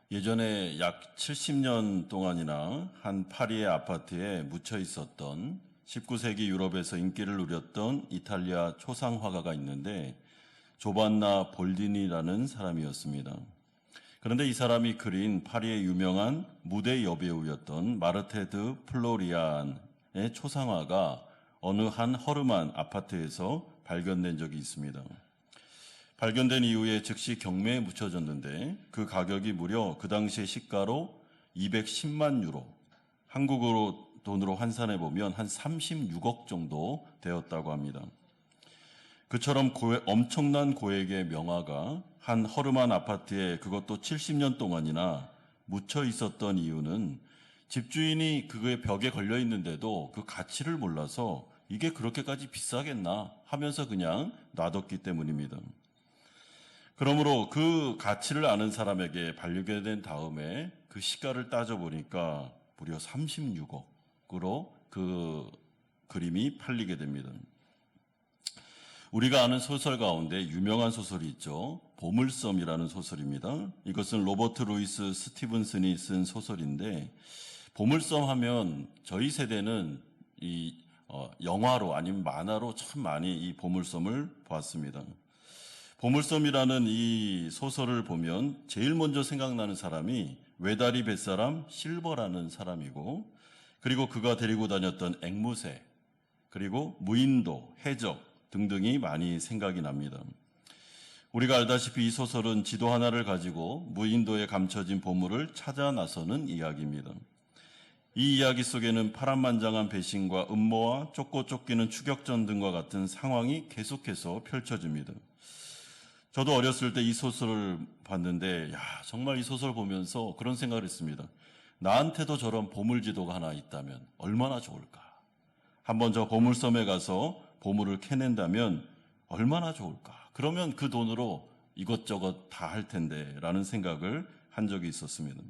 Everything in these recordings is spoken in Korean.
예전에 약 70년 동안이나 한 파리의 아파트에 묻혀 있었던 19세기 유럽에서 인기를 누렸던 이탈리아 초상 화가가 있는데 조반나 볼디니라는 사람이었습니다. 그런데 이 사람이 그린 파리의 유명한 무대 여배우였던 마르테 드 플로리안의 초상화가 어느 한 허름한 아파트에서 발견된 적이 있습니다. 발견된 이후에 즉시 경매에 묻혀졌는데 그 가격이 무려 그 당시의 시가로 210만 유로, 한국으로 돈으로 환산해 보면 한 36억 정도 되었다고 합니다. 그처럼 엄청난 고액의 명화가 한 허름한 아파트에 그것도 70년 동안이나 묻혀 있었던 이유는 집주인이 그거의 벽에 걸려 있는데도 그 가치를 몰라서 이게 그렇게까지 비싸겠나 하면서 그냥 놔뒀기 때문입니다. 그러므로 그 가치를 아는 사람에게 반려된 다음에 그 시가를 따져보니까 무려 36억으로 그 그림이 팔리게 됩니다. 우리가 아는 소설 가운데 유명한 소설이 있죠. 보물섬이라는 소설입니다. 이것은 로버트 루이스 스티븐슨이 쓴 소설인데 보물섬 하면 저희 세대는 영화로 아니면 만화로 참 많이 이 보물섬을 봤습니다. 보물섬이라는 이 소설을 보면 제일 먼저 생각나는 사람이 외다리 뱃사람 실버라는 사람이고, 그리고 그가 데리고 다녔던 앵무새, 그리고 무인도, 해적 등등이 많이 생각이 납니다. 우리가 알다시피 이 소설은 지도 하나를 가지고 무인도에 감춰진 보물을 찾아 나서는 이야기입니다. 이 이야기 속에는 파란만장한 배신과 음모와 쫓고 쫓기는 추격전 등과 같은 상황이 계속해서 펼쳐집니다. 저도 어렸을 때 이 소설을 봤는데 정말 이 소설 보면서 그런 생각을 했습니다. 나한테도 저런 보물지도가 하나 있다면 얼마나 좋을까. 한번 저 보물섬에 가서 보물을 캐낸다면 얼마나 좋을까. 그러면 그 돈으로 이것저것 다 할 텐데 라는 생각을 한 적이 있었습니다.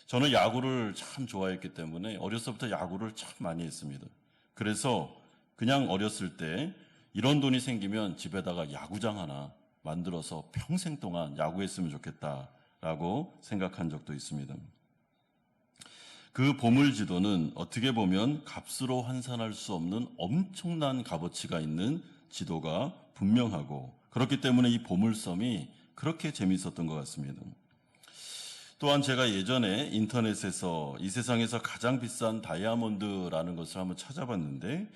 저는 야구를 참 좋아했기 때문에 어렸을 때부터 야구를 참 많이 했습니다. 그래서 그냥 어렸을 때 이런 돈이 생기면 집에다가 야구장 하나 만들어서 평생 동안 야구했으면 좋겠다라고 생각한 적도 있습니다. 그 보물지도는 어떻게 보면 값으로 환산할 수 없는 엄청난 값어치가 있는 지도가 분명하고, 그렇기 때문에 이 보물섬이 그렇게 재미있었던 것 같습니다. 또한 제가 예전에 인터넷에서 이 세상에서 가장 비싼 다이아몬드라는 것을 한번 찾아봤는데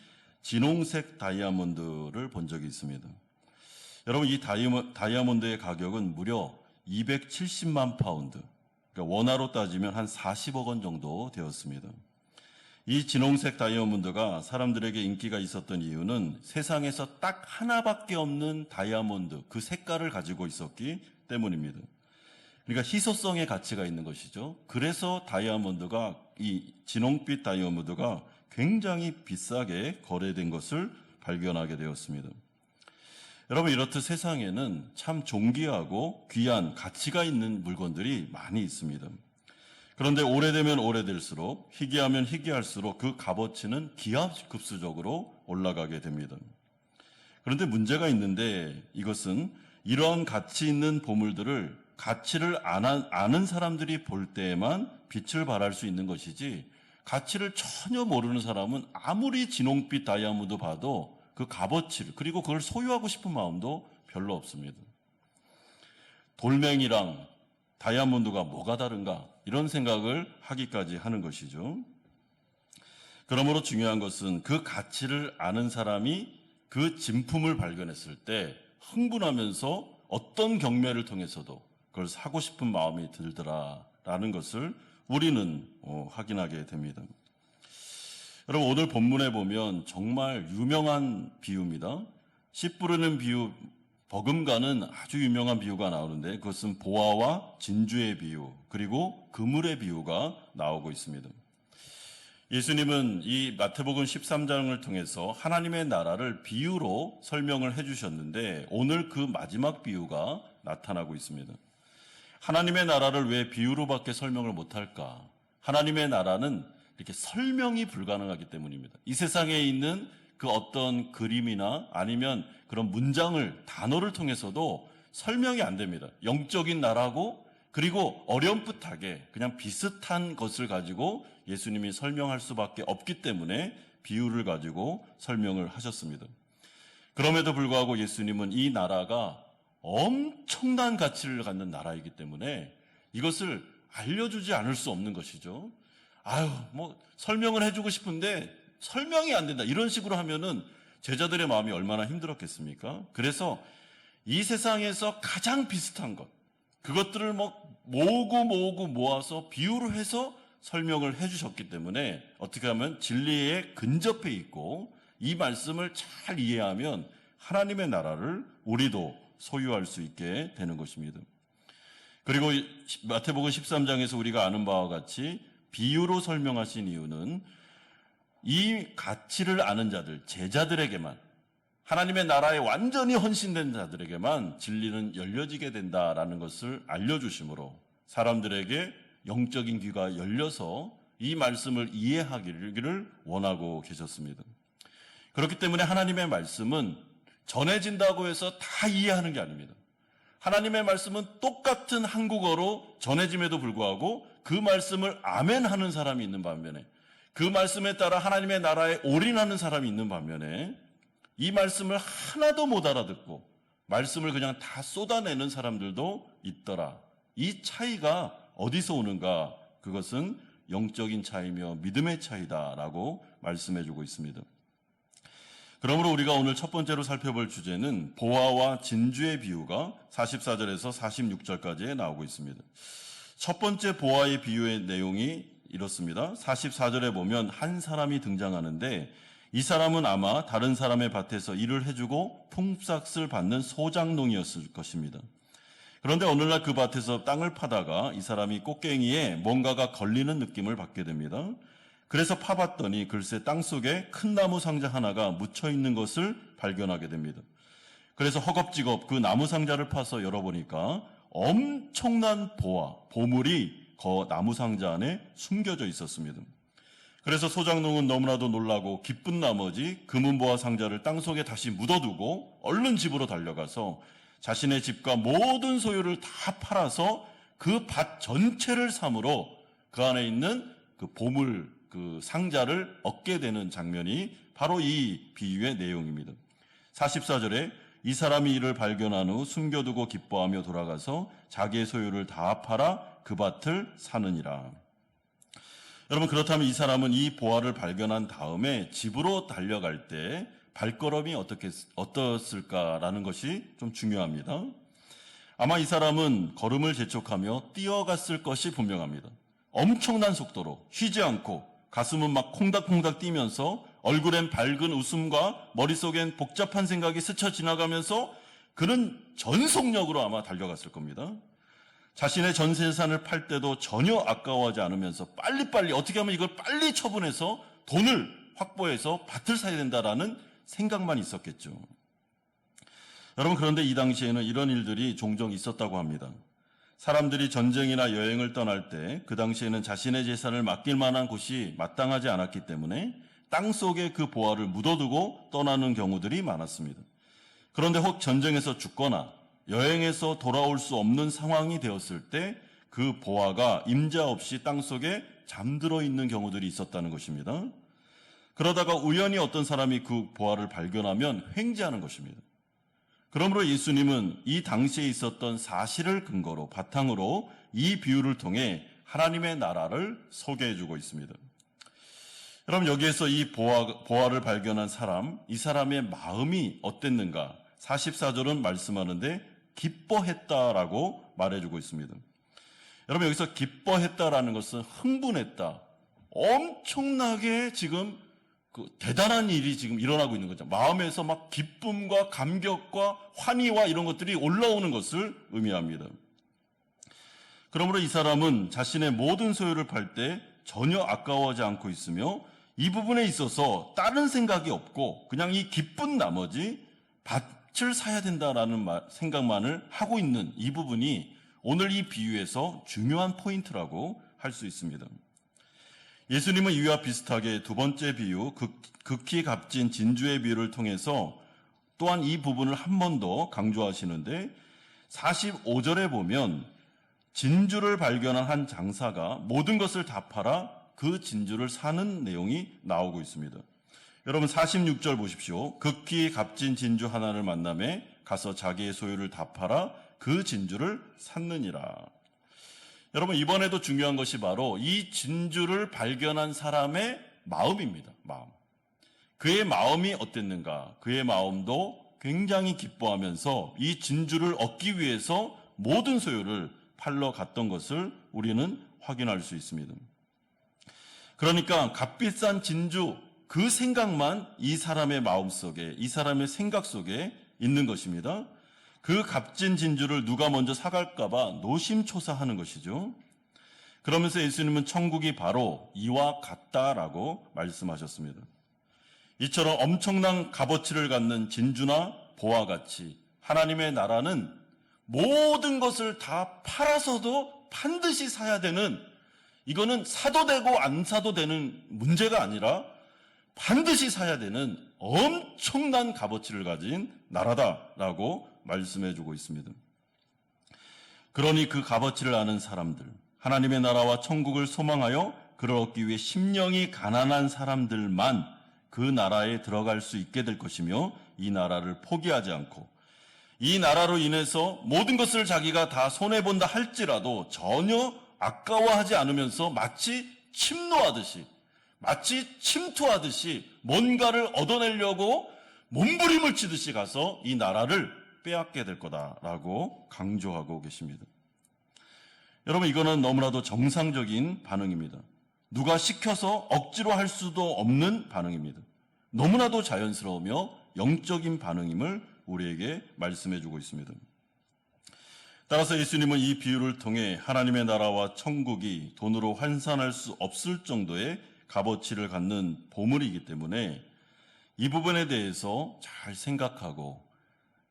진홍색 다이아몬드를 본 적이 있습니다. 여러분, 이 다이아몬드의 가격은 무려 270만 파운드, 그러니까 원화로 따지면 한 40억 원 정도 되었습니다. 이 진홍색 다이아몬드가 사람들에게 인기가 있었던 이유는 세상에서 딱 하나밖에 없는 다이아몬드, 그 색깔을 가지고 있었기 때문입니다. 그러니까 희소성의 가치가 있는 것이죠. 그래서 이 진홍빛 다이아몬드가 굉장히 비싸게 거래된 것을 발견하게 되었습니다. 여러분, 이렇듯 세상에는 참 존귀하고 귀한 가치가 있는 물건들이 많이 있습니다. 그런데 오래되면 오래될수록, 희귀하면 희귀할수록 그 값어치는 기하급수적으로 올라가게 됩니다. 그런데 문제가 있는데 이것은 이러한 가치 있는 보물들을 가치를 아는 사람들이 볼 때에만 빛을 발할 수 있는 것이지, 가치를 전혀 모르는 사람은 아무리 진홍빛 다이아몬드 봐도 그 값어치를, 그리고 그걸 소유하고 싶은 마음도 별로 없습니다. 돌멩이랑 다이아몬드가 뭐가 다른가, 이런 생각을 하기까지 하는 것이죠. 그러므로 중요한 것은 그 가치를 아는 사람이 그 진품을 발견했을 때 흥분하면서 어떤 경매를 통해서도 그걸 사고 싶은 마음이 들더라라는 것을 우리는 확인하게 됩니다. 여러분, 오늘 본문에 보면 정말 유명한 비유입니다. 씨 뿌리는 비유, 버금가는 아주 유명한 비유가 나오는데 그것은 보화와 진주의 비유, 그리고 그물의 비유가 나오고 있습니다. 예수님은 이 마태복음 13장을 통해서 하나님의 나라를 비유로 설명을 해주셨는데 오늘 그 마지막 비유가 나타나고 있습니다. 하나님의 나라를 왜 비유로밖에 설명을 못할까? 하나님의 나라는 이렇게 설명이 불가능하기 때문입니다. 이 세상에 있는 그 어떤 그림이나 아니면 그런 문장을, 단어를 통해서도 설명이 안 됩니다. 영적인 나라고 그리고 어렴풋하게 그냥 비슷한 것을 가지고 예수님이 설명할 수밖에 없기 때문에 비유를 가지고 설명을 하셨습니다. 그럼에도 불구하고 예수님은 이 나라가 엄청난 가치를 갖는 나라이기 때문에 이것을 알려주지 않을 수 없는 것이죠. 설명을 해주고 싶은데 설명이 안 된다. 이런 식으로 하면은 제자들의 마음이 얼마나 힘들었겠습니까? 그래서 이 세상에서 가장 비슷한 것, 그것들을 모으고 모아서 비유로 해서 설명을 해주셨기 때문에 어떻게 하면 진리에 근접해 있고 이 말씀을 잘 이해하면 하나님의 나라를 우리도 소유할 수 있게 되는 것입니다. 그리고 마태복음 13장에서 우리가 아는 바와 같이 비유로 설명하신 이유는 이 가치를 아는 자들, 제자들에게만, 하나님의 나라에 완전히 헌신된 자들에게만 진리는 열려지게 된다라는 것을 알려주심으로 사람들에게 영적인 귀가 열려서 이 말씀을 이해하기를 원하고 계셨습니다. 그렇기 때문에 하나님의 말씀은 전해진다고 해서 다 이해하는 게 아닙니다. 하나님의 말씀은 똑같은 한국어로 전해짐에도 불구하고 그 말씀을 아멘하는 사람이 있는 반면에, 그 말씀에 따라 하나님의 나라에 올인하는 사람이 있는 반면에, 이 말씀을 하나도 못 알아듣고 말씀을 그냥 다 쏟아내는 사람들도 있더라. 이 차이가 어디서 오는가? 그것은 영적인 차이며 믿음의 차이다라고 말씀해주고 있습니다. 그러므로 우리가 오늘 첫 번째로 살펴볼 주제는 보화와 진주의 비유가 44절에서 46절까지에 나오고 있습니다. 첫 번째 보화의 비유의 내용이 이렇습니다. 44절에 보면 한 사람이 등장하는데 이 사람은 아마 다른 사람의 밭에서 일을 해주고 품삯을 받는 소장농이었을 것입니다. 그런데 어느날 그 밭에서 땅을 파다가 이 사람이 꽃갱이에 뭔가가 걸리는 느낌을 받게 됩니다. 그래서 파봤더니 글쎄 땅속에 큰 나무 상자 하나가 묻혀있는 것을 발견하게 됩니다. 그래서 허겁지겁 그 나무 상자를 파서 열어보니까 엄청난 보물이 그 나무 상자 안에 숨겨져 있었습니다. 그래서 소장농은 너무나도 놀라고 기쁜 나머지 금은보화 상자를 땅속에 다시 묻어두고 얼른 집으로 달려가서 자신의 집과 모든 소유를 다 팔아서 그 밭 전체를 삼으로 그 안에 있는 그 보물, 그 상자를 얻게 되는 장면이 바로 이 비유의 내용입니다. 44절에 이 사람이 이를 발견한 후 숨겨두고 기뻐하며 돌아가서 자기의 소유를 다 팔아 그 밭을 사느니라. 여러분, 그렇다면 이 사람은 이 보화를 발견한 다음에 집으로 달려갈 때 발걸음이 어떻을까라는 것이 좀 중요합니다. 아마 이 사람은 걸음을 재촉하며 뛰어갔을 것이 분명합니다. 엄청난 속도로 쉬지 않고 가슴은 막 콩닥콩닥 뛰면서 얼굴엔 밝은 웃음과 머릿속엔 복잡한 생각이 스쳐 지나가면서 그는 전속력으로 아마 달려갔을 겁니다. 자신의 전 재산을 팔 때도 전혀 아까워하지 않으면서 빨리빨리 어떻게 하면 이걸 빨리 처분해서 돈을 확보해서 밭을 사야 된다라는 생각만 있었겠죠. 여러분, 그런데 이 당시에는 이런 일들이 종종 있었다고 합니다. 사람들이 전쟁이나 여행을 떠날 때 그 당시에는 자신의 재산을 맡길 만한 곳이 마땅하지 않았기 때문에 땅속에 그 보화를 묻어두고 떠나는 경우들이 많았습니다. 그런데 혹 전쟁에서 죽거나 여행에서 돌아올 수 없는 상황이 되었을 때 그 보화가 임자없이 땅속에 잠들어 있는 경우들이 있었다는 것입니다. 그러다가 우연히 어떤 사람이 그 보화를 발견하면 횡재하는 것입니다. 그러므로 예수님은 이 당시에 있었던 사실을 근거로 바탕으로 이 비유를 통해 하나님의 나라를 소개해주고 있습니다. 여러분, 여기에서 이 보화를 발견한 사람, 이 사람의 마음이 어땠는가? 44절은 말씀하는데 기뻐했다라고 말해주고 있습니다. 여러분, 여기서 기뻐했다라는 것은 흥분했다, 엄청나게 지금 대단한 일이 지금 일어나고 있는 거죠. 마음에서 막 기쁨과 감격과 환희와 이런 것들이 올라오는 것을 의미합니다. 그러므로 이 사람은 자신의 모든 소유를 팔 때 전혀 아까워하지 않고 있으며 이 부분에 있어서 다른 생각이 없고 그냥 이 기쁜 나머지 밭을 사야 된다라는 생각만을 하고 있는 이 부분이 오늘 이 비유에서 중요한 포인트라고 할 수 있습니다. 예수님은 이와 비슷하게 두 번째 비유, 극히 값진 진주의 비유를 통해서 또한 이 부분을 한 번 더 강조하시는데 45절에 보면 진주를 발견한 한 장사가 모든 것을 다 팔아 그 진주를 사는 내용이 나오고 있습니다. 여러분 46절 보십시오. 극히 값진 진주 하나를 만남에 가서 자기의 소유를 다 팔아 그 진주를 샀느니라. 여러분 이번에도 중요한 것이 바로 이 진주를 발견한 사람의 마음입니다. 마음. 그의 마음이 어땠는가? 그의 마음도 굉장히 기뻐하면서 이 진주를 얻기 위해서 모든 소유를 팔러 갔던 것을 우리는 확인할 수 있습니다. 그러니까 값비싼 진주, 그 생각만 이 사람의 마음속에, 이 사람의 생각 속에 있는 것입니다. 그 값진 진주를 누가 먼저 사갈까봐 노심초사하는 것이죠. 그러면서 예수님은 천국이 바로 이와 같다라고 말씀하셨습니다. 이처럼 엄청난 값어치를 갖는 진주나 보와 같이 하나님의 나라는 모든 것을 다 팔아서도 반드시 사야 되는, 이거는 사도 되고 안 사도 되는 문제가 아니라 반드시 사야 되는 엄청난 값어치를 가진 나라다라고 말씀해주고 있습니다. 그러니 그 값어치를 아는 사람들, 하나님의 나라와 천국을 소망하여 그를 얻기 위해 심령이 가난한 사람들만 그 나라에 들어갈 수 있게 될 것이며, 이 나라를 포기하지 않고 이 나라로 인해서 모든 것을 자기가 다 손해본다 할지라도 전혀 아까워하지 않으면서 마치 침노하듯이, 마치 침투하듯이 뭔가를 얻어내려고 몸부림을 치듯이 가서 이 나라를 빼앗게 될 거다라고 강조하고 계십니다. 여러분 이거는 너무나도 정상적인 반응입니다. 누가 시켜서 억지로 할 수도 없는 반응입니다. 너무나도 자연스러우며 영적인 반응임을 우리에게 말씀해주고 있습니다. 따라서 예수님은 이 비유를 통해 하나님의 나라와 천국이 돈으로 환산할 수 없을 정도의 값어치를 갖는 보물이기 때문에 이 부분에 대해서 잘 생각하고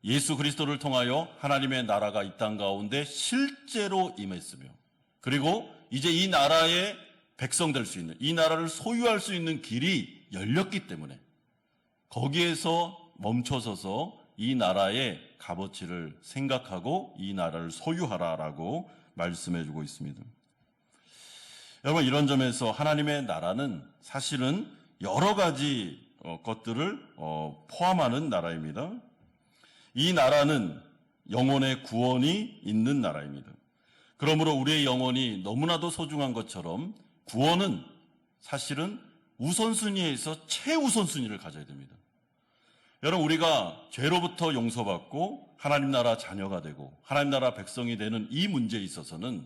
예수 그리스도를 통하여 하나님의 나라가 이 땅 가운데 실제로 임했으며, 그리고 이제 이 나라의 백성 될 수 있는, 이 나라를 소유할 수 있는 길이 열렸기 때문에 거기에서 멈춰서서 이 나라의 값어치를 생각하고 이 나라를 소유하라라고 말씀해주고 있습니다. 여러분 이런 점에서 하나님의 나라는 사실은 여러 가지 것들을 포함하는 나라입니다. 이 나라는 영혼의 구원이 있는 나라입니다. 그러므로 우리의 영혼이 너무나도 소중한 것처럼 구원은 사실은 우선순위에서 최우선순위를 가져야 됩니다. 여러분 우리가 죄로부터 용서받고 하나님 나라 자녀가 되고 하나님 나라 백성이 되는 이 문제에 있어서는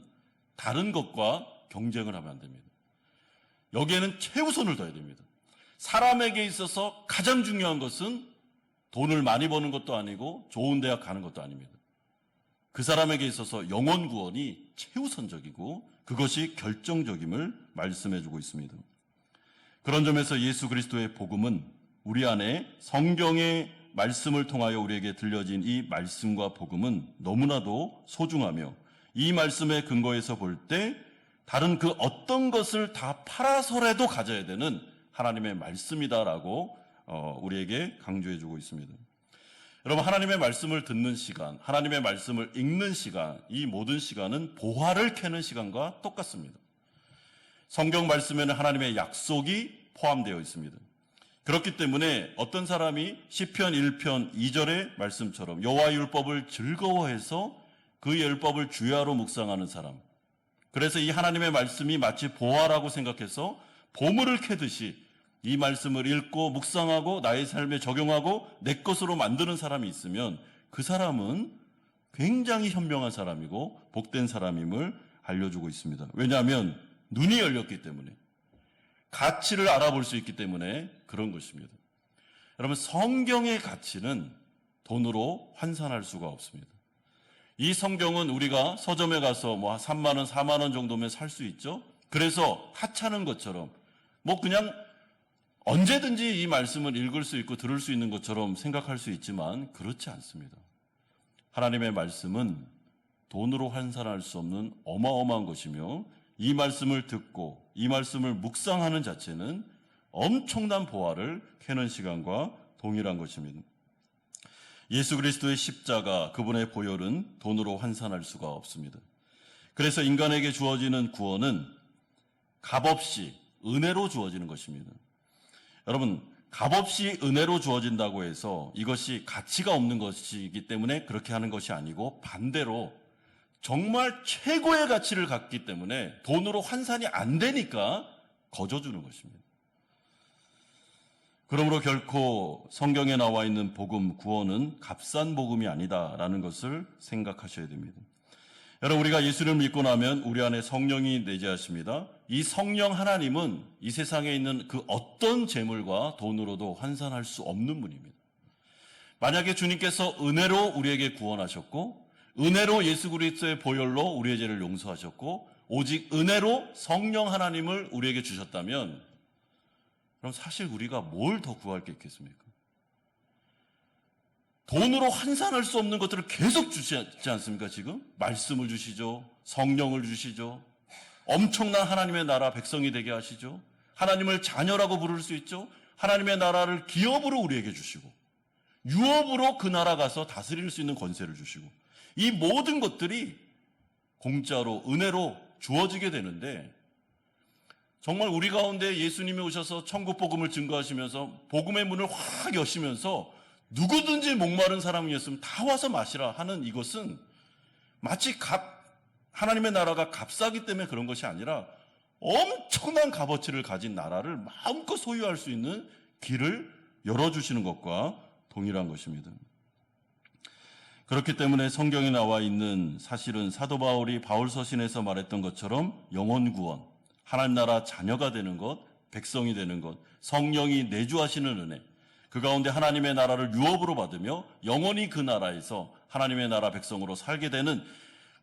다른 것과 경쟁을 하면 안 됩니다. 여기에는 최우선을 둬야 됩니다. 사람에게 있어서 가장 중요한 것은 돈을 많이 버는 것도 아니고 좋은 대학 가는 것도 아닙니다. 그 사람에게 있어서 영혼 구원이 최우선적이고 그것이 결정적임을 말씀해주고 있습니다. 그런 점에서 예수 그리스도의 복음은 우리 안에 성경의 말씀을 통하여 우리에게 들려진 이 말씀과 복음은 너무나도 소중하며, 이 말씀의 근거에서 볼 때 다른 그 어떤 것을 다 팔아서라도 가져야 되는 하나님의 말씀이다라고 우리에게 강조해주고 있습니다. 여러분 하나님의 말씀을 듣는 시간, 하나님의 말씀을 읽는 시간, 이 모든 시간은 보화를 캐는 시간과 똑같습니다. 성경 말씀에는 하나님의 약속이 포함되어 있습니다. 그렇기 때문에 어떤 사람이 시편 1편 2절의 말씀처럼 여호와의 율법을 즐거워해서 그 율법을 주야로 묵상하는 사람, 그래서 이 하나님의 말씀이 마치 보화라고 생각해서 보물을 캐듯이 이 말씀을 읽고 묵상하고 나의 삶에 적용하고 내 것으로 만드는 사람이 있으면 그 사람은 굉장히 현명한 사람이고 복된 사람임을 알려주고 있습니다. 왜냐하면 눈이 열렸기 때문에, 가치를 알아볼 수 있기 때문에 그런 것입니다. 여러분 성경의 가치는 돈으로 환산할 수가 없습니다. 이 성경은 우리가 서점에 가서 3만 원, 4만 원 정도면 살 수 있죠. 그래서 하찮은 것처럼 그냥 언제든지 이 말씀을 읽을 수 있고 들을 수 있는 것처럼 생각할 수 있지만 그렇지 않습니다. 하나님의 말씀은 돈으로 환산할 수 없는 어마어마한 것이며, 이 말씀을 듣고 이 말씀을 묵상하는 자체는 엄청난 보화를 캐는 시간과 동일한 것입니다. 예수 그리스도의 십자가, 그분의 보혈은 돈으로 환산할 수가 없습니다. 그래서 인간에게 주어지는 구원은 값없이 은혜로 주어지는 것입니다. 여러분, 값없이 은혜로 주어진다고 해서 이것이 가치가 없는 것이기 때문에 그렇게 하는 것이 아니고 반대로 정말 최고의 가치를 갖기 때문에 돈으로 환산이 안 되니까 거저주는 것입니다. 그러므로 결코 성경에 나와 있는 복음, 구원은 값싼 복음이 아니다라는 것을 생각하셔야 됩니다. 여러분, 우리가 예수를 믿고 나면 우리 안에 성령이 내재하십니다. 이 성령 하나님은 이 세상에 있는 그 어떤 재물과 돈으로도 환산할 수 없는 분입니다. 만약에 주님께서 은혜로 우리에게 구원하셨고 은혜로 예수 그리스도의 보혈로 우리의 죄를 용서하셨고 오직 은혜로 성령 하나님을 우리에게 주셨다면 그럼 사실 우리가 뭘 더 구할 게 있겠습니까? 돈으로 환산할 수 없는 것들을 계속 주시지 않습니까, 지금? 말씀을 주시죠. 성령을 주시죠. 엄청난 하나님의 나라 백성이 되게 하시죠. 하나님을 자녀라고 부를 수 있죠. 하나님의 나라를 기업으로 우리에게 주시고 유업으로 그 나라 가서 다스릴 수 있는 권세를 주시고 이 모든 것들이 공짜로 은혜로 주어지게 되는데 정말 우리 가운데 예수님이 오셔서 천국 복음을 증거하시면서 복음의 문을 확 여시면서 누구든지 목마른 사람이었으면 다 와서 마시라 하는 이것은 마치 하나님의 나라가 값싸기 때문에 그런 것이 아니라 엄청난 값어치를 가진 나라를 마음껏 소유할 수 있는 길을 열어주시는 것과 동일한 것입니다. 그렇기 때문에 성경에 나와 있는 사실은 사도 바울이 바울 서신에서 말했던 것처럼 영혼 구원, 하나님 나라 자녀가 되는 것, 백성이 되는 것, 성령이 내주하시는 은혜, 그 가운데 하나님의 나라를 유업으로 받으며 영원히 그 나라에서 하나님의 나라 백성으로 살게 되는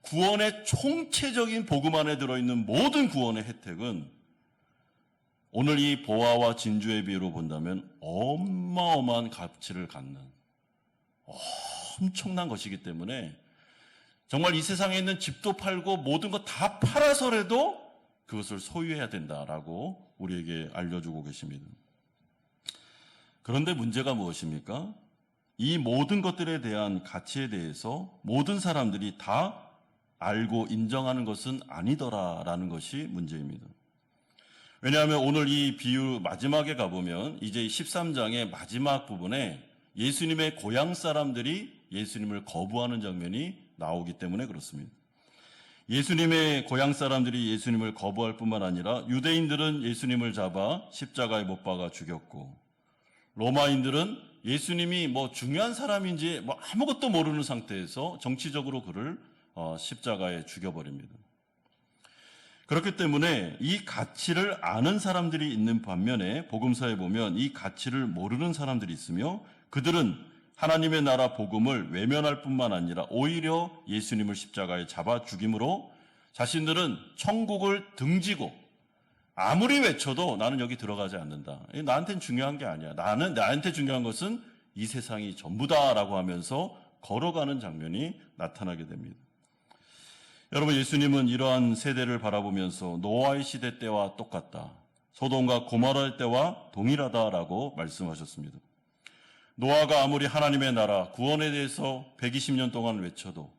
구원의 총체적인 복음 안에 들어있는 모든 구원의 혜택은 오늘 이 보화와 진주의 비유로 본다면 어마어마한 가치를 갖는 엄청난 것이기 때문에 정말 이 세상에 있는 집도 팔고 모든 것 다 팔아서라도 그것을 소유해야 된다라고 우리에게 알려주고 계십니다. 그런데 문제가 무엇입니까? 이 모든 것들에 대한 가치에 대해서 모든 사람들이 다 알고 인정하는 것은 아니더라라는 것이 문제입니다. 왜냐하면 오늘 이 비유 마지막에 가보면 이제 13장의 마지막 부분에 예수님의 고향 사람들이 예수님을 거부하는 장면이 나오기 때문에 그렇습니다. 예수님의 고향 사람들이 예수님을 거부할 뿐만 아니라 유대인들은 예수님을 잡아 십자가에 못 박아 죽였고 로마인들은 예수님이 중요한 사람인지 아무것도 모르는 상태에서 정치적으로 그를 십자가에 죽여버립니다. 그렇기 때문에 이 가치를 아는 사람들이 있는 반면에 복음서에 보면 이 가치를 모르는 사람들이 있으며 그들은 하나님의 나라 복음을 외면할 뿐만 아니라 오히려 예수님을 십자가에 잡아 죽임으로 자신들은 천국을 등지고 아무리 외쳐도 나는 여기 들어가지 않는다. 나한테는 중요한 게 아니야. 나한테 중요한 것은 이 세상이 전부다라고 하면서 걸어가는 장면이 나타나게 됩니다. 여러분, 예수님은 이러한 세대를 바라보면서 노아의 시대 때와 똑같다. 소돔과 고모라 때와 동일하다라고 말씀하셨습니다. 노아가 아무리 하나님의 나라 구원에 대해서 120년 동안 외쳐도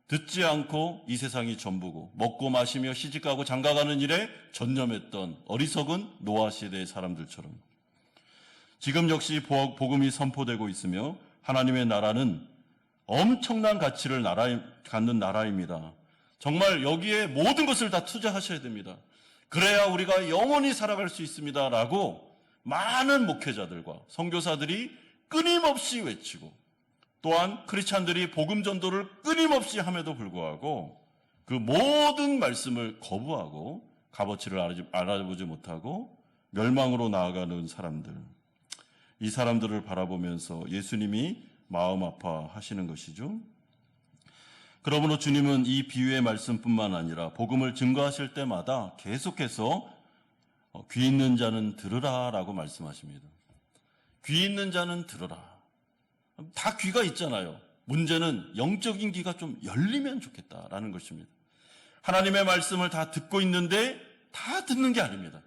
듣지 않고 이 세상이 전부고 먹고 마시며 시집가고 장가가는 일에 전념했던 어리석은 노아 시대의 사람들처럼 지금 역시 복음이 선포되고 있으며 하나님의 나라는 엄청난 가치를 갖는 나라입니다. 정말 여기에 모든 것을 다 투자하셔야 됩니다. 그래야 우리가 영원히 살아갈 수 있습니다. 라고 많은 목회자들과 선교사들이 끊임없이 외치고 또한 크리스찬들이 복음 전도를 끊임없이 함에도 불구하고 그 모든 말씀을 거부하고 값어치를 알아보지 못하고 멸망으로 나아가는 사람들, 이 사람들을 바라보면서 예수님이 마음 아파하시는 것이죠. 그러므로 주님은 이 비유의 말씀뿐만 아니라 복음을 증거하실 때마다 계속해서 귀 있는 자는 들으라라고 말씀하십니다. 귀 있는 자는 들으라. 다 귀가 있잖아요. 문제는 영적인 귀가 좀 열리면 좋겠다라는 것입니다. 하나님의 말씀을 다 듣고 있는데 다 듣는 게 아닙니다.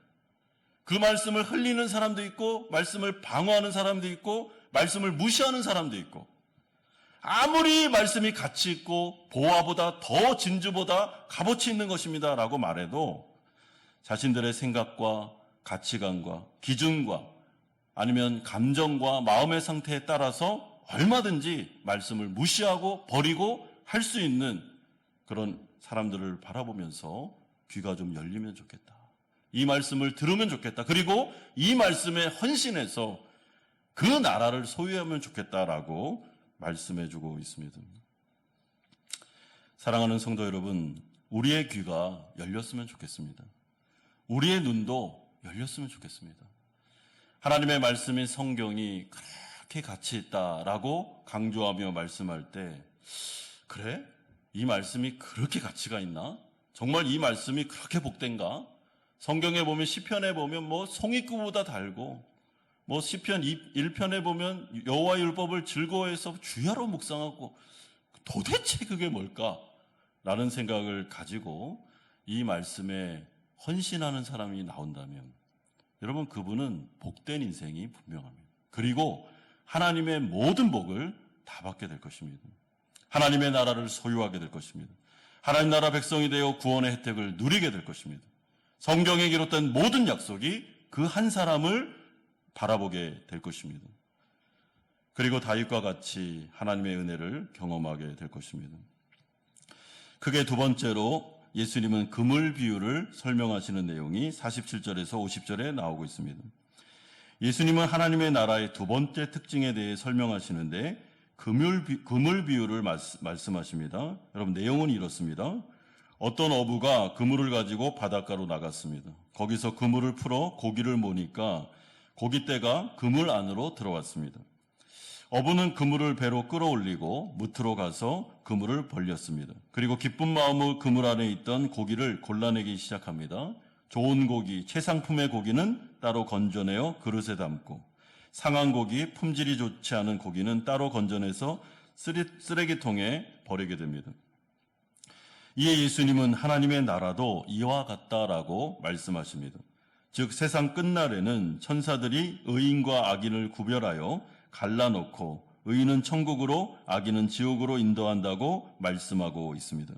그 말씀을 흘리는 사람도 있고 말씀을 방어하는 사람도 있고 말씀을 무시하는 사람도 있고 아무리 말씀이 가치 있고 보화보다 더 진주보다 값어치 있는 것입니다 라고 말해도 자신들의 생각과 가치관과 기준과 아니면 감정과 마음의 상태에 따라서 얼마든지 말씀을 무시하고 버리고 할 수 있는 그런 사람들을 바라보면서 귀가 좀 열리면 좋겠다. 이 말씀을 들으면 좋겠다. 그리고 이 말씀에 헌신해서 그 나라를 소유하면 좋겠다라고 말씀해주고 있습니다. 사랑하는 성도 여러분, 우리의 귀가 열렸으면 좋겠습니다. 우리의 눈도 열렸으면 좋겠습니다. 하나님의 말씀인 성경이 그렇게 가치 있다라고 강조하며 말씀할 때, 그래? 이 말씀이 그렇게 가치가 있나? 정말 이 말씀이 그렇게 복된가? 성경에 보면 시편에 보면 뭐 송이구보다 달고 뭐 시편 1편에 보면 여호와 율법을 즐거워해서 주야로 묵상하고 도대체 그게 뭘까? 라는 생각을 가지고 이 말씀에 헌신하는 사람이 나온다면 여러분 그분은 복된 인생이 분명합니다. 그리고 하나님의 모든 복을 다 받게 될 것입니다. 하나님의 나라를 소유하게 될 것입니다. 하나님 나라 백성이 되어 구원의 혜택을 누리게 될 것입니다. 성경에 기록된 모든 약속이 그 한 사람을 바라보게 될 것입니다. 그리고 다윗과 같이 하나님의 은혜를 경험하게 될 것입니다. 크게 두 번째로 예수님은 그물 비유를 설명하시는 내용이 47절에서 50절에 나오고 있습니다. 예수님은 하나님의 나라의 두 번째 특징에 대해 설명하시는데 그물 비유를 말씀하십니다. 여러분 내용은 이렇습니다. 어떤 어부가 그물을 가지고 바닷가로 나갔습니다. 거기서 그물을 풀어 고기를 모니까 고깃대가 그물 안으로 들어왔습니다. 어부는 그물을 배로 끌어올리고 무트로 가서 그물을 벌렸습니다. 그리고 기쁜 마음으로 그물 안에 있던 고기를 골라내기 시작합니다. 좋은 고기, 최상품의 고기는 따로 건져내어 그릇에 담고 상한 고기, 품질이 좋지 않은 고기는 따로 건져내서 쓰레기통에 버리게 됩니다. 이에 예수님은 하나님의 나라도 이와 같다라고 말씀하십니다. 즉 세상 끝날에는 천사들이 의인과 악인을 구별하여 갈라놓고 의인은 천국으로 악인은 지옥으로 인도한다고 말씀하고 있습니다.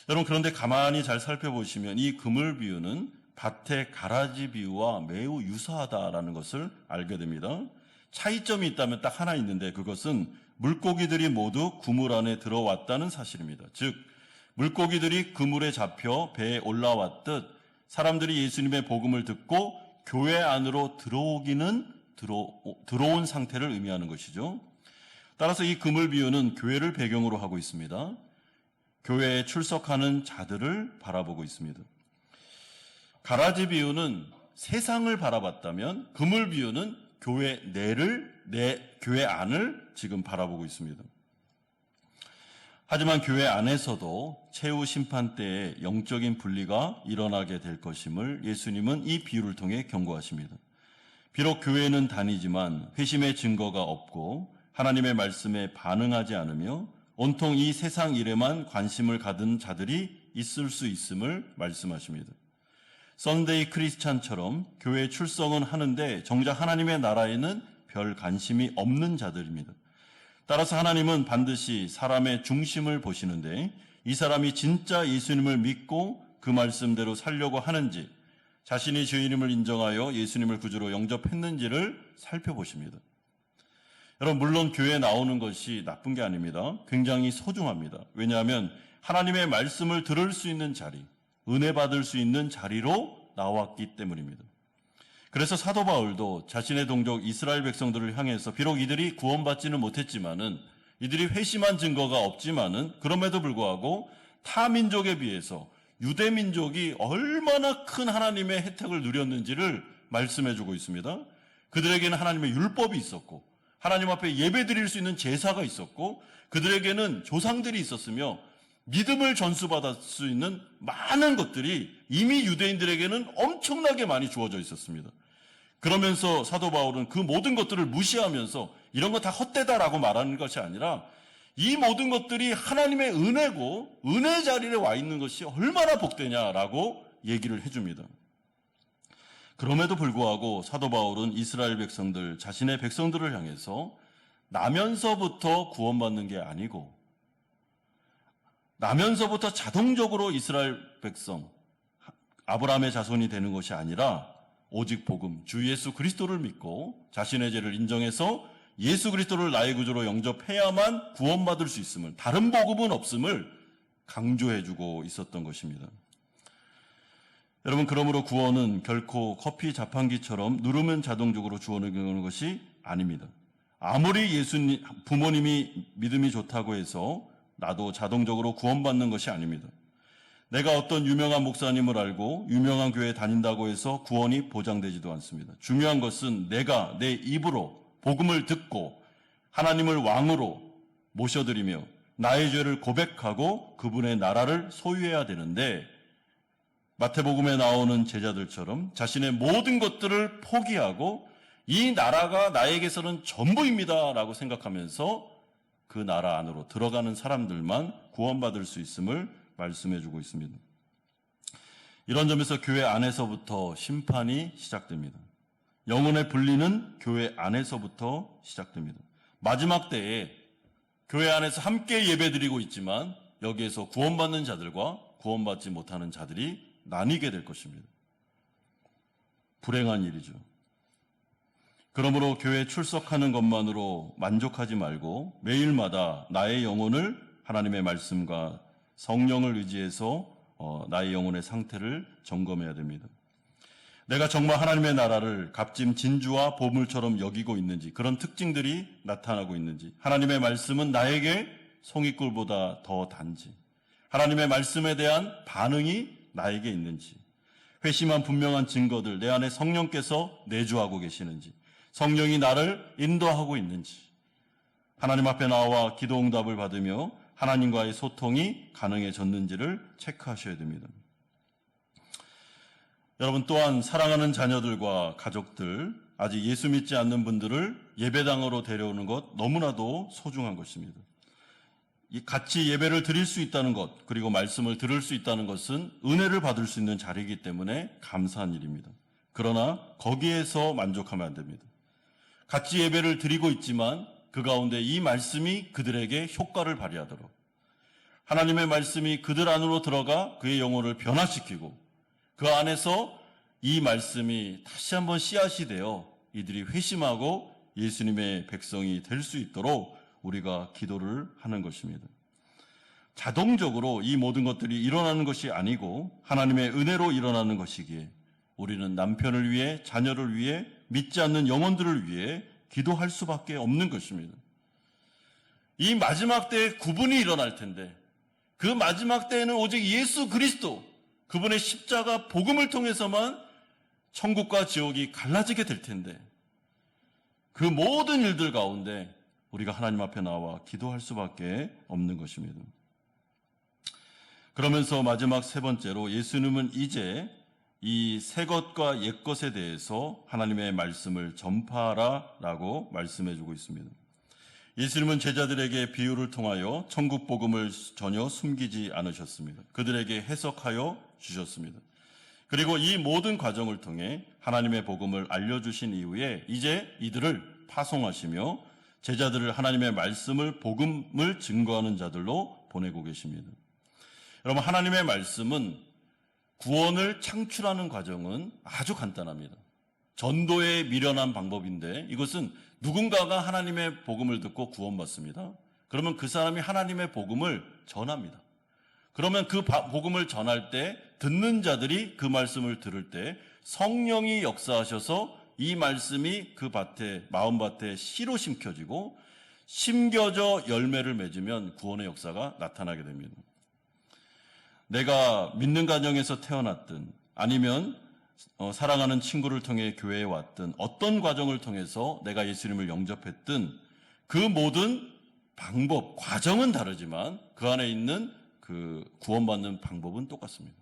여러분 그런데 가만히 잘 살펴보시면 이 그물 비유는 밭의 가라지 비유와 매우 유사하다라는 것을 알게 됩니다. 차이점이 있다면 딱 하나 있는데 그것은 물고기들이 모두 그물 안에 들어왔다는 사실입니다. 즉 물고기들이 그물에 잡혀 배에 올라왔듯 사람들이 예수님의 복음을 듣고 교회 안으로 들어온 상태를 의미하는 것이죠. 따라서 이 그물 비유는 교회를 배경으로 하고 있습니다. 교회에 출석하는 자들을 바라보고 있습니다. 가라지 비유는 세상을 바라봤다면 그물 비유는 교회 교회 안을 지금 바라보고 있습니다. 하지만 교회 안에서도 최후 심판 때에 영적인 분리가 일어나게 될 것임을 예수님은 이 비유를 통해 경고하십니다. 비록 교회는 다니지만 회심의 증거가 없고 하나님의 말씀에 반응하지 않으며 온통 이 세상 일에만 관심을 가진 자들이 있을 수 있음을 말씀하십니다. 썬데이 크리스찬처럼 교회에 출석은 하는데 정작 하나님의 나라에는 별 관심이 없는 자들입니다. 따라서 하나님은 반드시 사람의 중심을 보시는데 이 사람이 진짜 예수님을 믿고 그 말씀대로 살려고 하는지 자신이 주인임을 인정하여 예수님을 구주로 영접했는지를 살펴보십니다. 여러분 물론 교회에 나오는 것이 나쁜 게 아닙니다. 굉장히 소중합니다. 왜냐하면 하나님의 말씀을 들을 수 있는 자리, 은혜 받을 수 있는 자리로 나왔기 때문입니다. 그래서 사도 바울도 자신의 동족 이스라엘 백성들을 향해서 비록 이들이 구원받지는 못했지만은 이들이 회심한 증거가 없지만은 그럼에도 불구하고 타 민족에 비해서 유대 민족이 얼마나 큰 하나님의 혜택을 누렸는지를 말씀해주고 있습니다. 그들에게는 하나님의 율법이 있었고 하나님 앞에 예배드릴 수 있는 제사가 있었고 그들에게는 조상들이 있었으며 믿음을 전수받을 수 있는 많은 것들이 이미 유대인들에게는 엄청나게 많이 주어져 있었습니다. 그러면서 사도 바울은 그 모든 것들을 무시하면서 이런 거 다 헛되다라고 말하는 것이 아니라 이 모든 것들이 하나님의 은혜고 은혜 자리에 와 있는 것이 얼마나 복되냐라고 얘기를 해줍니다. 그럼에도 불구하고 사도 바울은 이스라엘 백성들, 자신의 백성들을 향해서 나면서부터 구원받는 게 아니고 나면서부터 자동적으로 이스라엘 백성, 아브라함의 자손이 되는 것이 아니라 오직 복음, 주 예수 그리스도를 믿고 자신의 죄를 인정해서 예수 그리스도를 나의 구주로 영접해야만 구원받을 수 있음을, 다른 복음은 없음을 강조해주고 있었던 것입니다. 여러분, 그러므로 구원은 결코 커피 자판기처럼 누르면 자동적으로 주어지는 것이 아닙니다. 아무리 부모님이 믿음이 좋다고 해서 나도 자동적으로 구원받는 것이 아닙니다. 내가 어떤 유명한 목사님을 알고 유명한 교회에 다닌다고 해서 구원이 보장되지도 않습니다. 중요한 것은 내가 내 입으로 복음을 듣고 하나님을 왕으로 모셔드리며 나의 죄를 고백하고 그분의 나라를 소유해야 되는데, 마태복음에 나오는 제자들처럼 자신의 모든 것들을 포기하고 이 나라가 나에게서는 전부입니다 라고 생각하면서 그 나라 안으로 들어가는 사람들만 구원받을 수 있음을 말씀해주고 있습니다. 이런 점에서 교회 안에서부터 심판이 시작됩니다. 영혼의 분리는 교회 안에서부터 시작됩니다. 마지막 때에 교회 안에서 함께 예배드리고 있지만 여기에서 구원받는 자들과 구원받지 못하는 자들이 나뉘게 될 것입니다. 불행한 일이죠. 그러므로 교회에 출석하는 것만으로 만족하지 말고 매일마다 나의 영혼을 하나님의 말씀과 성령을 의지해서 나의 영혼의 상태를 점검해야 됩니다. 내가 정말 하나님의 나라를 값진 진주와 보물처럼 여기고 있는지, 그런 특징들이 나타나고 있는지, 하나님의 말씀은 나에게 송이꿀보다 더 단지, 하나님의 말씀에 대한 반응이 나에게 있는지, 회심한 분명한 증거들 내 안에 성령께서 내주하고 계시는지, 성령이 나를 인도하고 있는지, 하나님 앞에 나와 기도 응답을 받으며 하나님과의 소통이 가능해졌는지를 체크하셔야 됩니다. 여러분, 또한 사랑하는 자녀들과 가족들, 아직 예수 믿지 않는 분들을 예배당으로 데려오는 것 너무나도 소중한 것입니다. 같이 예배를 드릴 수 있다는 것, 그리고 말씀을 들을 수 있다는 것은 은혜를 받을 수 있는 자리이기 때문에 감사한 일입니다. 그러나 거기에서 만족하면 안 됩니다. 같이 예배를 드리고 있지만 그 가운데 이 말씀이 그들에게 효과를 발휘하도록, 하나님의 말씀이 그들 안으로 들어가 그의 영혼을 변화시키고 그 안에서 이 말씀이 다시 한번 씨앗이 되어 이들이 회심하고 예수님의 백성이 될 수 있도록 우리가 기도를 하는 것입니다. 자동적으로 이 모든 것들이 일어나는 것이 아니고 하나님의 은혜로 일어나는 것이기에 우리는 남편을 위해, 자녀를 위해, 믿지 않는 영혼들을 위해 기도할 수밖에 없는 것입니다. 이 마지막 때에 구분이 일어날 텐데, 그 마지막 때에는 오직 예수 그리스도, 그분의 십자가 복음을 통해서만 천국과 지옥이 갈라지게 될 텐데, 그 모든 일들 가운데 우리가 하나님 앞에 나와 기도할 수밖에 없는 것입니다. 그러면서 마지막 세 번째로 예수님은 이제 이 새 것과 옛 것에 대해서 하나님의 말씀을 전파하라라고 말씀해주고 있습니다. 예수님은 제자들에게 비유를 통하여 천국 복음을 전혀 숨기지 않으셨습니다. 그들에게 해석하여 주셨습니다. 그리고 이 모든 과정을 통해 하나님의 복음을 알려주신 이후에 이제 이들을 파송하시며 제자들을 하나님의 말씀을, 복음을 증거하는 자들로 보내고 계십니다. 여러분, 하나님의 말씀은 구원을 창출하는 과정은 아주 간단합니다. 전도에 미련한 방법인데, 이것은 누군가가 하나님의 복음을 듣고 구원받습니다. 그러면 그 사람이 하나님의 복음을 전합니다. 그러면 그 복음을 전할 때 듣는 자들이 그 말씀을 들을 때 성령이 역사하셔서 이 말씀이 그 밭에, 마음밭에 씨로 심겨지고 심겨져 열매를 맺으면 구원의 역사가 나타나게 됩니다. 내가 믿는 가정에서 태어났든 아니면 사랑하는 친구를 통해 교회에 왔든 어떤 과정을 통해서 내가 예수님을 영접했든 그 모든 방법, 과정은 다르지만 그 안에 있는 그 구원받는 방법은 똑같습니다.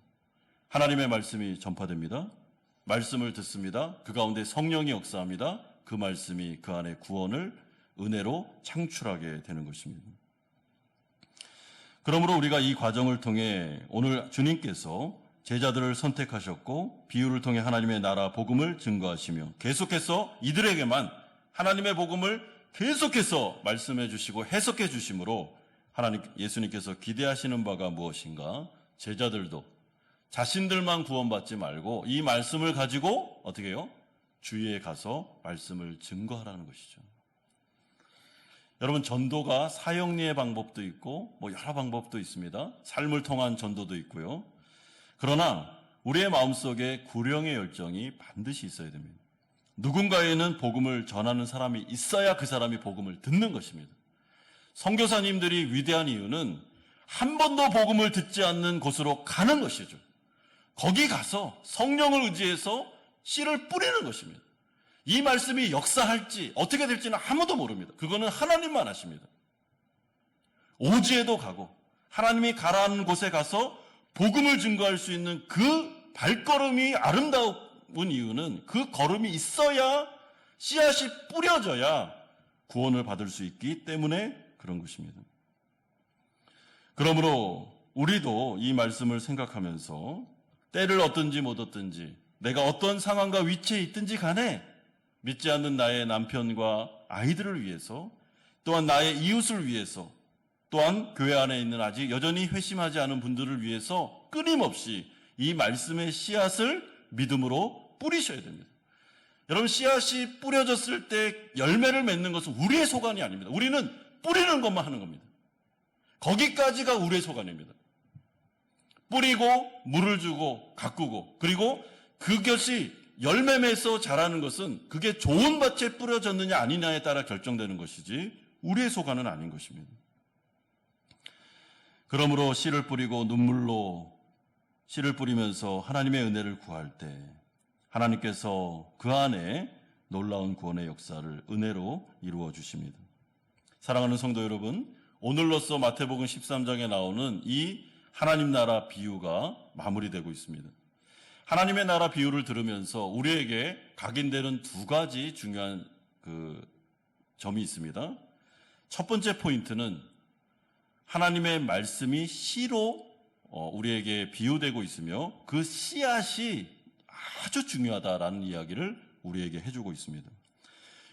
하나님의 말씀이 전파됩니다. 말씀을 듣습니다. 그 가운데 성령이 역사합니다. 그 말씀이 그 안에 구원을 은혜로 창출하게 되는 것입니다. 그러므로 우리가 이 과정을 통해 오늘 주님께서 제자들을 선택하셨고 비유를 통해 하나님의 나라 복음을 증거하시며 계속해서 이들에게만 하나님의 복음을 계속해서 말씀해 주시고 해석해 주심으로 예수님께서 기대하시는 바가 무엇인가? 제자들도 자신들만 구원받지 말고 이 말씀을 가지고 어떻게 해요? 주위에 가서 말씀을 증거하라는 것이죠. 여러분, 전도가 사형리의 방법도 있고 여러 방법도 있습니다. 삶을 통한 전도도 있고요. 그러나 우리의 마음속에 구령의 열정이 반드시 있어야 됩니다. 누군가에는 복음을 전하는 사람이 있어야 그 사람이 복음을 듣는 것입니다. 선교사님들이 위대한 이유는 한 번도 복음을 듣지 않는 곳으로 가는 것이죠. 거기 가서 성령을 의지해서 씨를 뿌리는 것입니다. 이 말씀이 역사할지 어떻게 될지는 아무도 모릅니다. 그거는 하나님만 아십니다. 오지에도 가고 하나님이 가라는 곳에 가서 복음을 증거할 수 있는 그 발걸음이 아름다운 이유는 그 걸음이 있어야 씨앗이 뿌려져야 구원을 받을 수 있기 때문에 그런 것입니다. 그러므로 우리도 이 말씀을 생각하면서 때를 얻든지 못 얻든지 내가 어떤 상황과 위치에 있든지 간에 믿지 않는 나의 남편과 아이들을 위해서 또한 나의 이웃을 위해서 또한 교회 안에 있는 아직 여전히 회심하지 않은 분들을 위해서 끊임없이 이 말씀의 씨앗을 믿음으로 뿌리셔야 됩니다. 여러분, 씨앗이 뿌려졌을 때 열매를 맺는 것은 우리의 소관이 아닙니다. 우리는 뿌리는 것만 하는 겁니다. 거기까지가 우리의 소관입니다. 뿌리고 물을 주고 가꾸고 그리고 그것이 열매 맺어 자라는 것은 그게 좋은 밭에 뿌려졌느냐 아니냐에 따라 결정되는 것이지 우리의 소관은 아닌 것입니다. 그러므로 씨를 뿌리고 눈물로 씨를 뿌리면서 하나님의 은혜를 구할 때 하나님께서 그 안에 놀라운 구원의 역사를 은혜로 이루어 주십니다. 사랑하는 성도 여러분, 오늘로써 마태복음 13장에 나오는 이 하나님 나라 비유가 마무리되고 있습니다. 하나님의 나라 비유를 들으면서 우리에게 각인되는 두 가지 중요한 점이 있습니다. 첫 번째 포인트는 하나님의 말씀이 씨로 우리에게 비유되고 있으며 그 씨앗이 아주 중요하다라는 이야기를 우리에게 해주고 있습니다.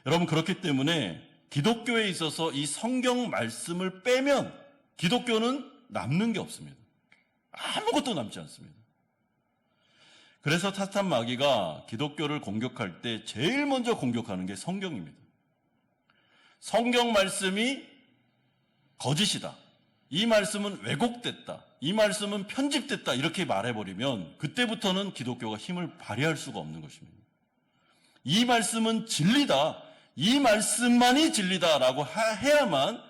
여러분, 그렇기 때문에 기독교에 있어서 이 성경 말씀을 빼면 기독교는 남는 게 없습니다. 아무것도 남지 않습니다. 그래서 사탄 마귀가 기독교를 공격할 때 제일 먼저 공격하는 게 성경입니다. 성경 말씀이 거짓이다. 이 말씀은 왜곡됐다. 이 말씀은 편집됐다. 이렇게 말해버리면 그때부터는 기독교가 힘을 발휘할 수가 없는 것입니다. 이 말씀은 진리다. 이 말씀만이 진리다라고 해야만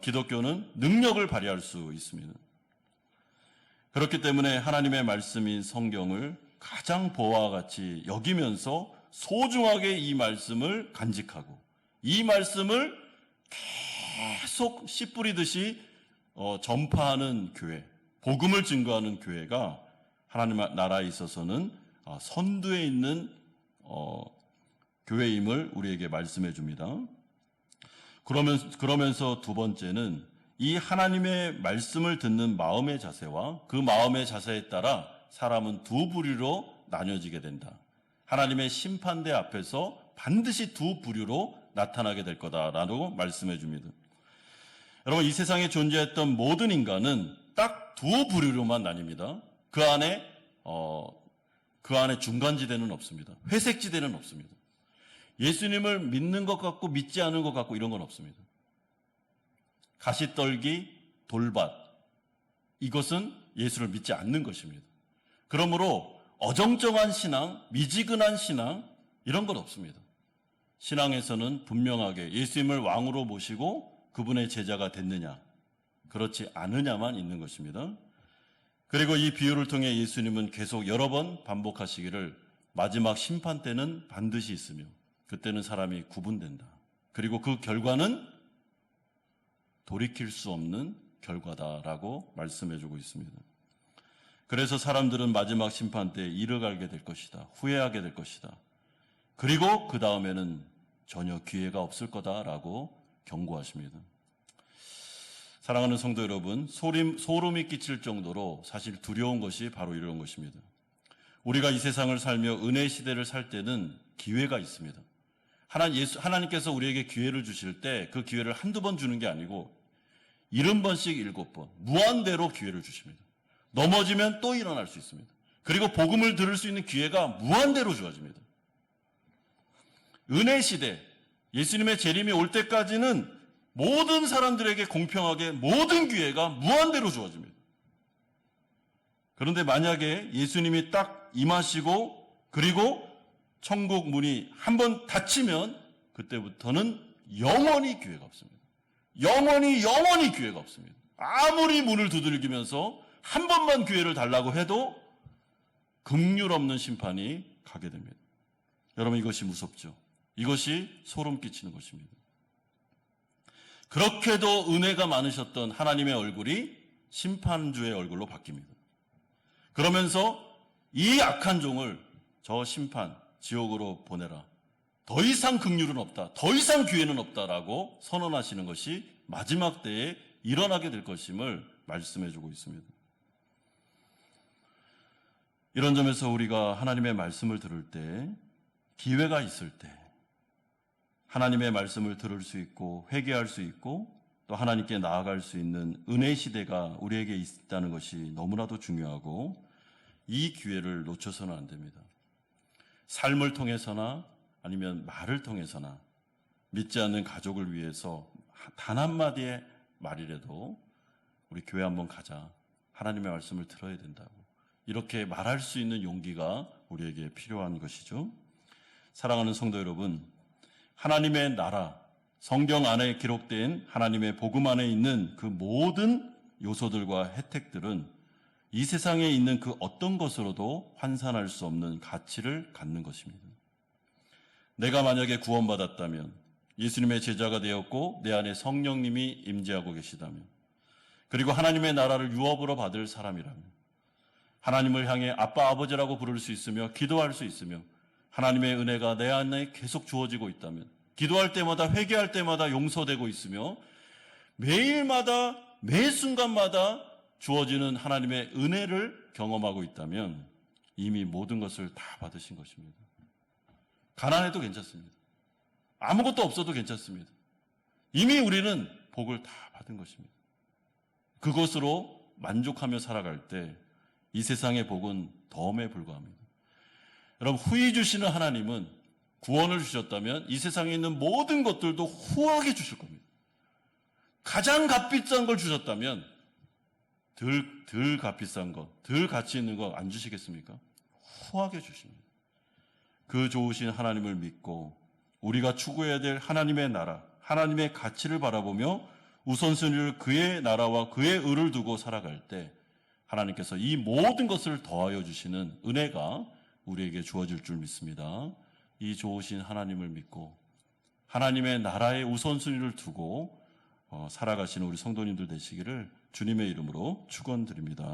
기독교는 능력을 발휘할 수 있습니다. 그렇기 때문에 하나님의 말씀인 성경을 가장 보화와 같이 여기면서 소중하게 이 말씀을 간직하고 이 말씀을 계속 씨 뿌리듯이 전파하는 교회, 복음을 증거하는 교회가 하나님 나라에 있어서는 선두에 있는 교회임을 우리에게 말씀해 줍니다. 그러면서 두 번째는 이 하나님의 말씀을 듣는 마음의 자세와 그 마음의 자세에 따라 사람은 두 부류로 나뉘어지게 된다. 하나님의 심판대 앞에서 반드시 두 부류로 나타나게 될 거다라고 말씀해 줍니다. 여러분, 이 세상에 존재했던 모든 인간은 딱 두 부류로만 나뉩니다. 그 안에 중간지대는 없습니다. 회색지대는 없습니다. 예수님을 믿는 것 같고 믿지 않은 것 같고 이런 건 없습니다. 가시떨기, 돌밭, 이것은 예수를 믿지 않는 것입니다. 그러므로 어정쩡한 신앙, 미지근한 신앙 이런 건 없습니다. 신앙에서는 분명하게 예수님을 왕으로 모시고 그분의 제자가 됐느냐, 그렇지 않느냐만 있는 것입니다. 그리고 이 비유를 통해 예수님은 계속 여러 번 반복하시기를 마지막 심판 때는 반드시 있으며 그때는 사람이 구분된다. 그리고 그 결과는 돌이킬 수 없는 결과다라고 말씀해주고 있습니다. 그래서 사람들은 마지막 심판 때 잃어가게 될 것이다. 후회하게 될 것이다. 그리고 그 다음에는 전혀 기회가 없을 거다라고 경고하십니다. 사랑하는 성도 여러분, 소름이 끼칠 정도로 사실 두려운 것이 바로 이런 것입니다. 우리가 이 세상을 살며 은혜 시대를 살 때는 기회가 있습니다. 하나님께서 우리에게 기회를 주실 때 그 기회를 한두 번 주는 게 아니고 70번씩 7번 무한대로 기회를 주십니다. 넘어지면 또 일어날 수 있습니다. 그리고 복음을 들을 수 있는 기회가 무한대로 주어집니다. 은혜 시대, 예수님의 재림이 올 때까지는 모든 사람들에게 공평하게 모든 기회가 무한대로 주어집니다. 그런데 만약에 예수님이 딱 임하시고 그리고 천국 문이 한번 닫히면 그때부터는 영원히 기회가 없습니다. 영원히 기회가 없습니다. 아무리 문을 두들기면서 한 번만 기회를 달라고 해도 긍휼 없는 심판이 가게 됩니다. 여러분, 이것이 무섭죠? 이것이 소름 끼치는 것입니다. 그렇게도 은혜가 많으셨던 하나님의 얼굴이 심판주의 얼굴로 바뀝니다. 그러면서 이 악한 종을 저 심판, 지옥으로 보내라. 더 이상 긍휼은 없다. 더 이상 기회는 없다라고 선언하시는 것이 마지막 때에 일어나게 될 것임을 말씀해주고 있습니다. 이런 점에서 우리가 하나님의 말씀을 들을 때, 기회가 있을 때 하나님의 말씀을 들을 수 있고 회개할 수 있고 또 하나님께 나아갈 수 있는 은혜 시대가 우리에게 있다는 것이 너무나도 중요하고 이 기회를 놓쳐서는 안 됩니다. 삶을 통해서나 아니면 말을 통해서나 믿지 않는 가족을 위해서 단 한마디의 말이라도 우리 교회 한번 가자. 하나님의 말씀을 들어야 된다고. 이렇게 말할 수 있는 용기가 우리에게 필요한 것이죠. 사랑하는 성도 여러분, 하나님의 나라, 성경 안에 기록된 하나님의 복음 안에 있는 그 모든 요소들과 혜택들은 이 세상에 있는 그 어떤 것으로도 환산할 수 없는 가치를 갖는 것입니다. 내가 만약에 구원받았다면, 예수님의 제자가 되었고 내 안에 성령님이 임재하고 계시다면, 그리고 하나님의 나라를 유업으로 받을 사람이라면, 하나님을 향해 아빠, 아버지라고 부를 수 있으며 기도할 수 있으며 하나님의 은혜가 내 안에 계속 주어지고 있다면, 기도할 때마다 회개할 때마다 용서되고 있으며 매일마다 매 순간마다 주어지는 하나님의 은혜를 경험하고 있다면 이미 모든 것을 다 받으신 것입니다. 가난해도 괜찮습니다. 아무것도 없어도 괜찮습니다. 이미 우리는 복을 다 받은 것입니다. 그것으로 만족하며 살아갈 때 이 세상의 복은 덤에 불과합니다. 여러분, 후히 주시는 하나님은 구원을 주셨다면 이 세상에 있는 모든 것들도 후하게 주실 겁니다. 가장 값비싼 걸 주셨다면 덜 값비싼 것, 덜 가치 있는 거 안 주시겠습니까? 후하게 주십니다. 그 좋으신 하나님을 믿고 우리가 추구해야 될 하나님의 나라, 하나님의 가치를 바라보며 우선순위를 그의 나라와 그의 의를 두고 살아갈 때 하나님께서 이 모든 것을 더하여 주시는 은혜가 우리에게 주어질 줄 믿습니다. 이 좋으신 하나님을 믿고 하나님의 나라의 우선순위를 두고 살아가시는 우리 성도님들 되시기를 주님의 이름으로 축원드립니다.